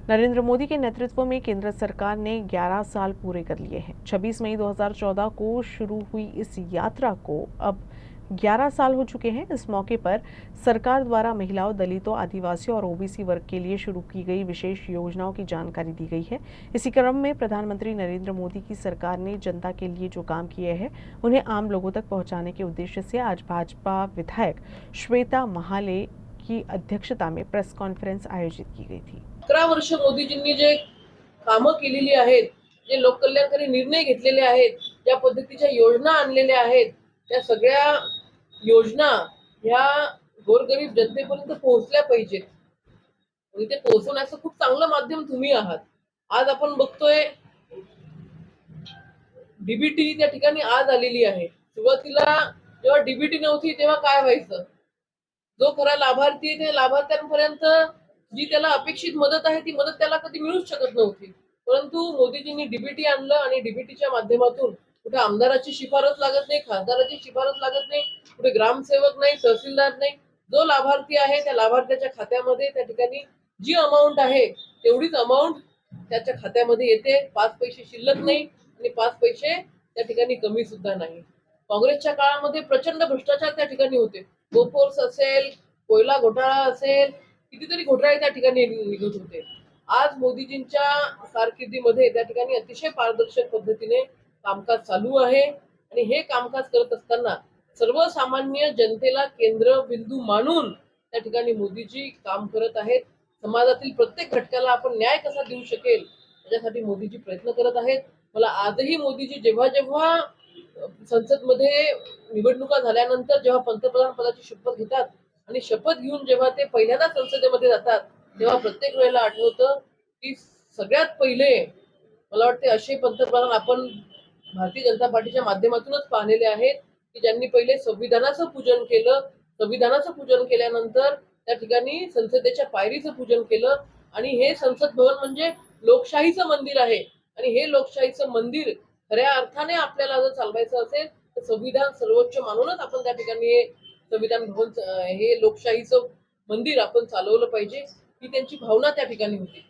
नरेंद्र मोदी के नेतृत्व में केंद्र सरकार ने 11 साल पूरे कर लिए हैं। 26 मई 2014 को शुरू हुई इस यात्रा को अब 11 साल हो चुके हैं। इस मौके पर सरकार द्वारा महिलाओं, दलितों, आदिवासियों और ओबीसी वर्ग के लिए शुरू की गई विशेष योजनाओं की जानकारी दी गई है। इसी क्रम में प्रधानमंत्री नरेंद्र मोदी की सरकार ने जनता के लिए जो काम किए हैं उन्हें आम लोगों तक पहुंचाने के उद्देश्य से आज भाजपा विधायक श्वेता महाले की अध्यक्षता में प्रेस कॉन्फ्रेंस आयोजित की गई थी। 11 वर्ष मोदीजींनी जे कामं केलेली आहेत, जे लोककल्याणकारी निर्णय घेतलेले आहेत, ज्या पद्धतीच्या योजना आणलेल्या आहेत, त्या सगळ्या योजना ह्या गोरगरीब जनतेपर्यंत पोहोचल्या पाहिजेत. आणि ते पोहोचवण्याचं खूप चांगलं माध्यम तुम्ही आहात. आज आपण बघतोय डीबीटी त्या ठिकाणी आज आलेली आहे. सुरुवातीला जेव्हा डीबीटी नव्हती तेव्हा काय व्हायचं? जो खरा लाभार्थी आहे त्या लाभार्थ्यांपर्यंत जी त्याला अपेक्षित मदत आहे ती मदत त्याला कधी मिळूच शकत नव्हती. परंतु मोदीजींनी डीबीटी आणलं आणि डीबीटीच्या माध्यमातून कुठे आमदाराची शिफारस लागत नाही, खासदाराची शिफारस लागत नाही, कुठे ग्रामसेवक नाही, तहसीलदार नाही. जो लाभार्थी आहे त्या लाभार्थ्याच्या खात्यामध्ये त्या ठिकाणी जी अमाऊंट आहे तेवढीच अमाऊंट त्याच्या खात्यामध्ये येते. 5 पैसे शिल्लक नाही आणि 5 पैसे त्या ठिकाणी कमी सुद्धा नाही. काँग्रेसच्या काळामध्ये प्रचंड भ्रष्टाचार त्या ठिकाणी होते. बोफोर्स असेल, कोयला घोटाळा असेल, कितीतरी घोटाळे त्या ठिकाणी निघत होते. आज मोदीजींच्या कारकिर्दीमध्ये त्या ठिकाणी अतिशय पारदर्शक पद्धतीने कामकाज चालू आहे आणि हे कामकाज करत असताना सर्वसामान्य जनतेला केंद्रबिंदू मानून त्या ठिकाणी मोदीजी काम करत आहेत. समाजातील प्रत्येक घटकाला आपण न्याय कसा देऊ शकेल याच्यासाठी मोदीजी प्रयत्न करत आहेत. मला आजही मोदीजी जेव्हा जेव्हा संसदमध्ये निवडणुका झाल्यानंतर जेव्हा पंतप्रधान पदाची शपथ घेतात आणि शपथ घेऊन जेव्हा ते पहिल्यांदा संसदेमध्ये जातात तेव्हा प्रत्येक वेळेला आठवतं की सगळ्यात पहिले मला वाटते असे पंतप्रधान आपण भारतीय जनता पार्टीच्या माध्यमातूनच पाहिलेले आहेत की ज्यांनी पहिले संविधानाचं पूजन केलं. संविधानाचं पूजन केल्यानंतर त्या ठिकाणी संसदेच्या पायरीचं पूजन केलं आणि हे संसद भवन म्हणजे लोकशाहीचं मंदिर आहे आणि हे लोकशाहीचं मंदिर खऱ्या अर्थाने आपल्याला जर चालवायचं असेल तर संविधान सर्वोच्च मानूनच आपण त्या ठिकाणी हे संविधान भवन हे लोकशाहीचं मंदिर आपण चालवलं पाहिजे ही त्यांची भावना त्या ठिकाणी होती.